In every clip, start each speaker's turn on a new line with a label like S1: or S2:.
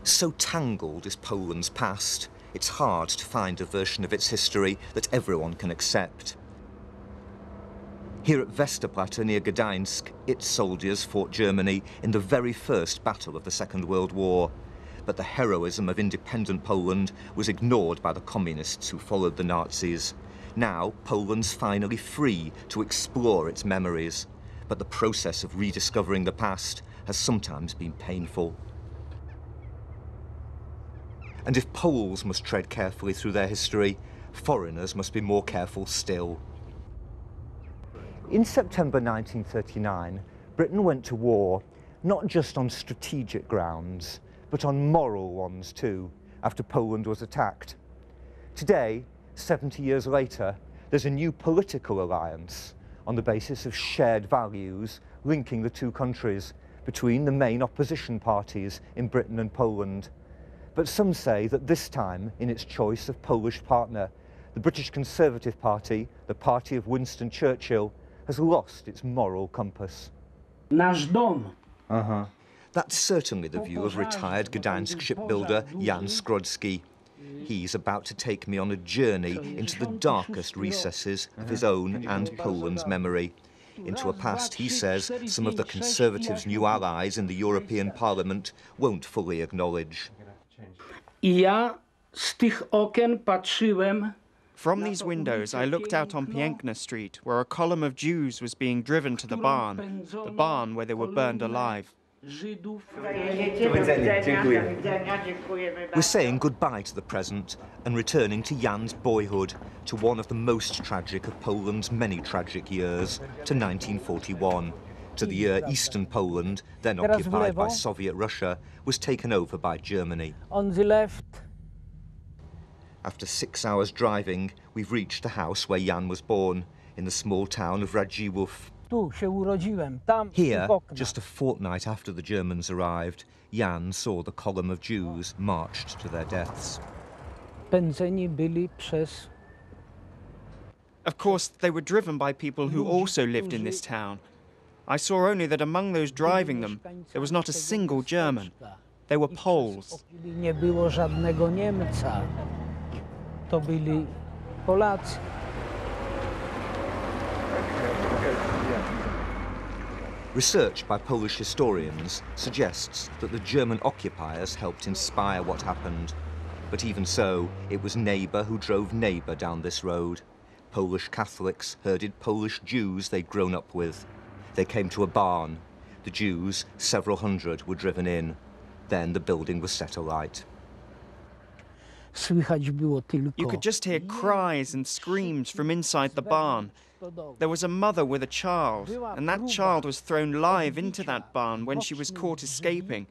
S1: So tangled is Poland's past, it's hard to find a version of its history that everyone can accept. Here at Westerplatte near Gdańsk, its soldiers fought Germany in the very first battle of the Second World War. But the heroism of independent Poland was ignored by the communists who followed the Nazis. Now, Poland's finally free to explore its memories. But the process of rediscovering the past has sometimes been painful. And if Poles must tread carefully through their history, foreigners must be more careful still. In September 1939, Britain went to war not just on strategic grounds, but on moral ones too, after Poland was attacked. Today, 70 years later, there's a new political alliance on the basis of shared values linking the two countries between the main opposition parties in Britain and Poland. But some say that this time, in its choice of Polish partner, the British Conservative Party, the party of Winston Churchill, has lost its moral compass.
S2: Nasz dom.
S1: That's certainly the view of retired Gdańsk shipbuilder Jan Skrodzki. He's about to take me on a journey into the darkest recesses of his own and Poland's memory, into a past he says some of the Conservatives' new allies in the European Parliament won't fully acknowledge.
S3: From these windows, I looked out on Piękna Street, where a column of Jews was being driven to the barn where they were burned alive.
S1: We're saying goodbye to the present and returning to Jan's boyhood, to one of the most tragic of Poland's many tragic years, to 1941, to the year Eastern Poland, then occupied by Soviet Russia, was taken over by Germany.
S2: On the left.
S1: After 6 hours driving, we've reached the house where Jan was born, in the small town of Radziłów. Here, just a fortnight after the Germans arrived, Jan saw the column of Jews marched to their deaths.
S3: Of course, they were driven by people who also lived in this town. I saw only that among those driving them, there was not a single German. They were Poles.
S2: To byli Polacy.
S1: Research by Polish historians suggests that the German occupiers helped inspire what happened. But even so, it was neighbour who drove neighbour down this road. Polish Catholics herded Polish Jews they'd grown up with. They came to a barn. The Jews, several hundred, were driven in. Then the building was set alight.
S3: You could just hear cries and screams from inside the barn. There was a mother with a child, and that child was thrown live into that barn when she was caught escaping.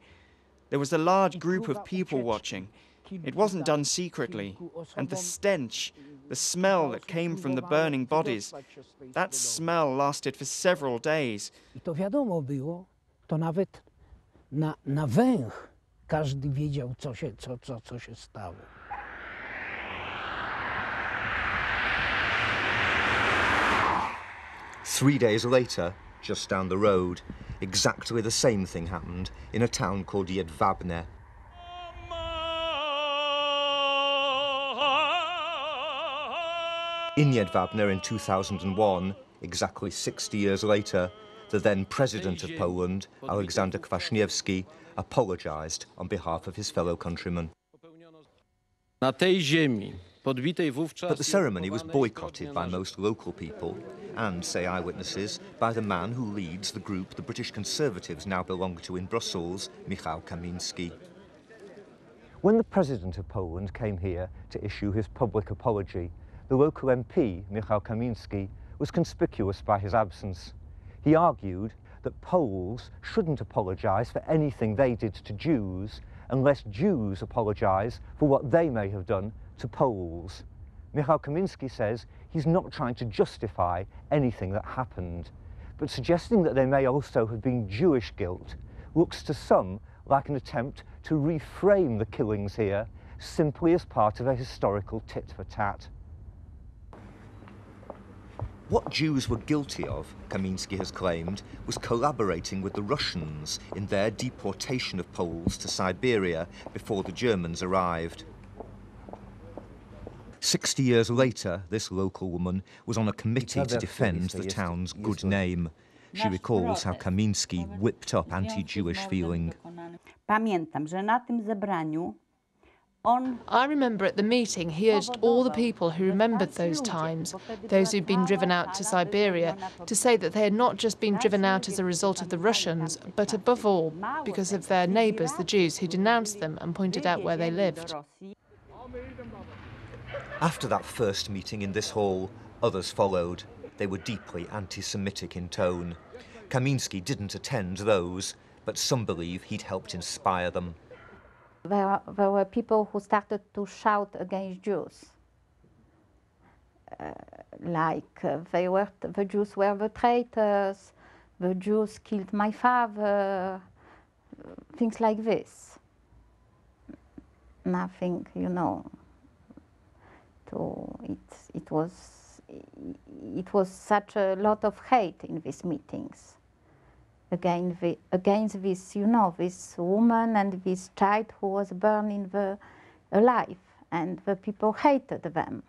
S3: There was a large group of people watching. It wasn't done secretly, and the stench, the smell that came from the burning bodies, that smell lasted for several days.
S2: Na węch każdy wiedział, co się stało.
S1: 3 days later, just down the road, exactly the same thing happened in a town called Jedwabne. In Jedwabne in 2001, exactly 60 years later, the then President of Poland, Alexander Kwaśniewski, apologized on behalf of his fellow countrymen.
S4: Na tej ziemi, podbitej wówczas...
S1: But the ceremony was boycotted by most local people and, say eyewitnesses, by the man who leads the group the British Conservatives now belong to in Brussels, Michał Kamiński. When the President of Poland came here to issue his public apology, the local MP, Michał Kamiński, was conspicuous by his absence. He argued that Poles shouldn't apologise for anything they did to Jews unless Jews apologise for what they may have done to Poles. Michał Kamiński says he's not trying to justify anything that happened, but suggesting that there may also have been Jewish guilt looks to some like an attempt to reframe the killings here simply as part of a historical tit-for-tat. What Jews were guilty of, Kamiński has claimed, was collaborating with the Russians in their deportation of Poles to Siberia before the Germans arrived. 60 years later, this local woman was on a committee to defend the town's good name. She recalls how Kamiński whipped up anti-Jewish feeling.
S5: Pamiętam, że na tym zebraniu
S6: I remember at the meeting he urged all the people who remembered those times, those who'd been driven out to Siberia, to say that they had not just been driven out as a result of the Russians, but above all, because of their neighbours, the Jews, who denounced them and pointed out where they lived.
S1: After that first meeting in this hall, others followed. They were deeply anti-Semitic in tone. Kamiński didn't attend those, but some believe he'd helped inspire them.
S5: There were people who started to shout against Jews, the Jews were the traitors, the Jews killed my father, things like this. Nothing, you know. It was such a lot of hate in these meetings. Against this, you know, this woman and this child who was burned alive, and the people hated them.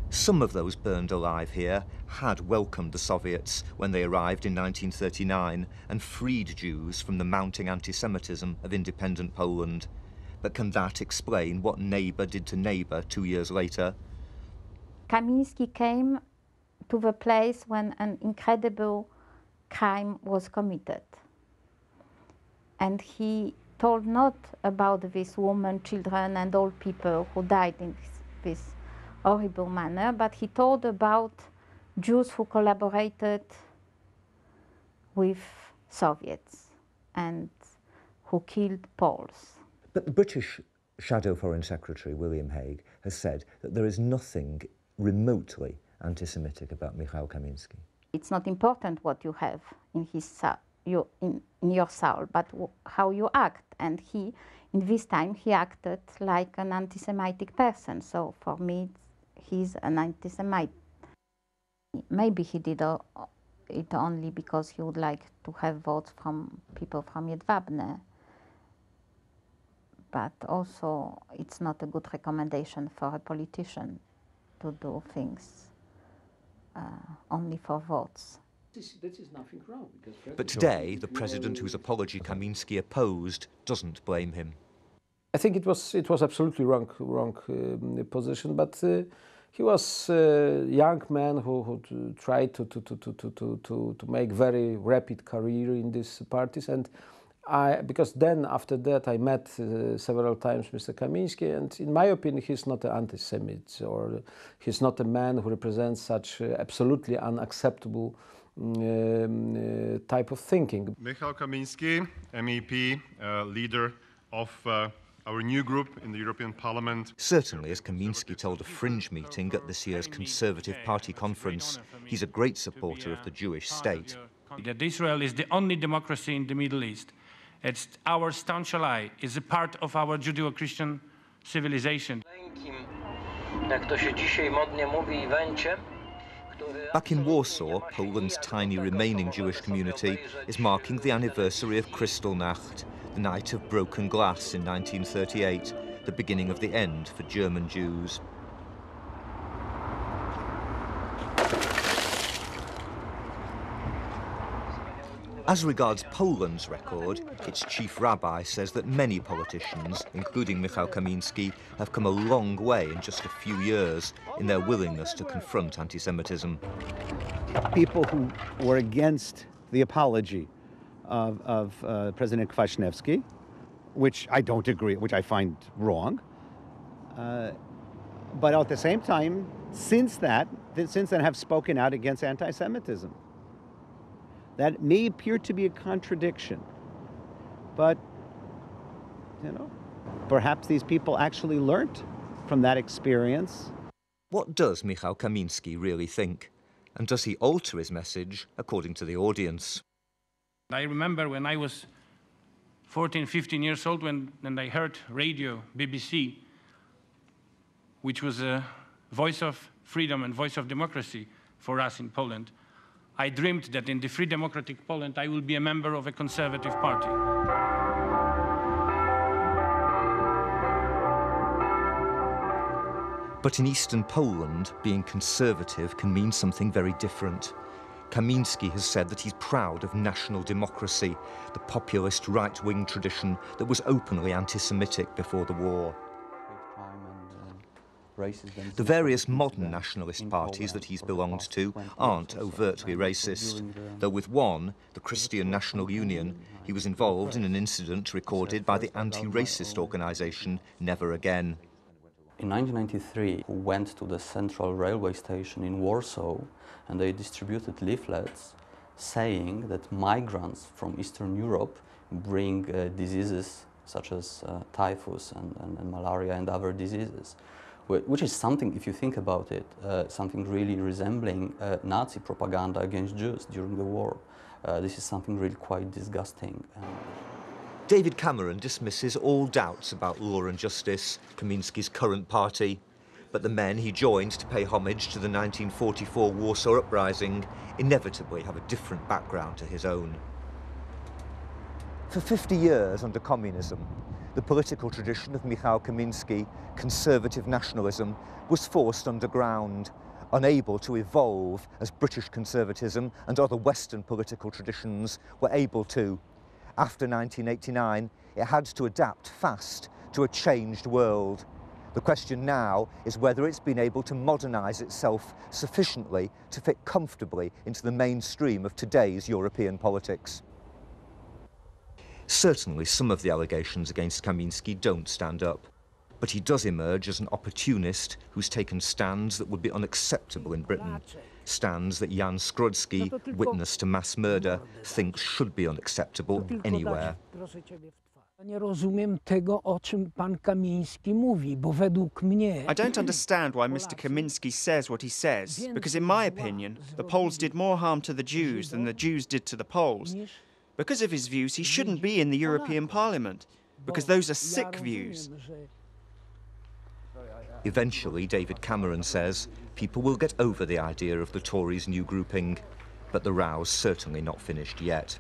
S1: Some of those burned alive here had welcomed the Soviets when they arrived in 1939 and freed Jews from the mounting anti-Semitism of independent Poland. But can that explain what neighbour did to neighbour 2 years later?
S5: Kamiński came to the place when an incredible crime was committed. And he told not about this woman, children and old people who died in this horrible manner, but he told about Jews who collaborated with Soviets and who killed Poles.
S1: But the British Shadow Foreign Secretary, William Hague, has said that there is nothing remotely anti-Semitic about Michał Kamiński.
S5: It's not important what you have in your soul, but how you act. And he, in this time, he acted like an anti-Semitic person. So for me, he's an anti-Semite. Maybe he did it only because he would like to have votes from people from Jedwabne. But also, it's not a good recommendation for a politician to do things only for votes.
S4: That is nothing wrong.
S1: But today, the president whose apology Kamiński opposed doesn't blame him.
S4: I think it was absolutely wrong position, but he was a young man who tried to make very rapid career in these parties, and because then after that I met several times Mr. Kamiński, and in my opinion he's not an anti-Semite, or he's not a man who represents such absolutely unacceptable type of thinking.
S7: Michał Kamiński, MEP, leader of our new group in the European Parliament.
S1: Certainly, as Kamiński told a fringe meeting at this year's Conservative Party conference, he's a great supporter of the Jewish state.
S8: That Israel is the only democracy in the Middle East. It's our staunch ally. It's a part of our Judeo-Christian civilization.
S1: Back in Warsaw, Poland's tiny remaining Jewish community is marking the anniversary of Kristallnacht, the night of broken glass in 1938, the beginning of the end for German Jews. As regards Poland's record, its chief rabbi says that many politicians, including Michał Kamiński, have come a long way in just a few years in their willingness to confront anti-Semitism.
S9: People who were against the apology of President Kwaśniewski, which I don't agree, which I find wrong, but at the same time, since then have spoken out against anti-Semitism. That may appear to be a contradiction, but, you know, perhaps these people actually learned from that experience.
S1: What does Michał Kamiński really think? And does he alter his message according to the audience?
S8: I remember when I was 14, 15 years old when I heard radio, BBC, which was a voice of freedom and voice of democracy for us in Poland, I dreamed that in the free democratic Poland I will be a member of a conservative party.
S1: But in Eastern Poland, being conservative can mean something very different. Kamiński has said that he's proud of national democracy, the populist right-wing tradition that was openly anti-Semitic before the war. The various modern nationalist parties that he's belonged to aren't overtly racist, though with one, the Christian National Union, he was involved in an incident recorded by the anti-racist organisation Never Again.
S10: In 1993, we went to the central railway station in Warsaw and they distributed leaflets saying that migrants from Eastern Europe bring diseases such as typhus and malaria and other diseases, which is something, if you think about it, something really resembling Nazi propaganda against Jews during the war. This is something really quite disgusting.
S1: David Cameron dismisses all doubts about Law and Justice, Kamiński's current party, but the men he joined to pay homage to the 1944 Warsaw Uprising inevitably have a different background to his own. For 50 years under communism, the political tradition of Michał Kamiński, conservative nationalism, was forced underground, unable to evolve as British conservatism and other Western political traditions were able to. After 1989, it had to adapt fast to a changed world. The question now is whether it's been able to modernise itself sufficiently to fit comfortably into the mainstream of today's European politics. Certainly some of the allegations against Kamiński don't stand up, but he does emerge as an opportunist who's taken stands that would be unacceptable in Britain. Stands that Jan Skrodzki, witness to mass murder, thinks should be unacceptable anywhere.
S2: Nie rozumiem tego, o czym pan Kamiński mówi, bo według mnie...
S3: I don't understand why Mr. Kamiński says what he says, because in my opinion, the Poles did more harm to the Jews than the Jews did to the Poles. Because of his views, he shouldn't be in the European Parliament, because those are sick views.
S1: Eventually, David Cameron says, people will get over the idea of the Tories' new grouping, but the row's certainly not finished yet.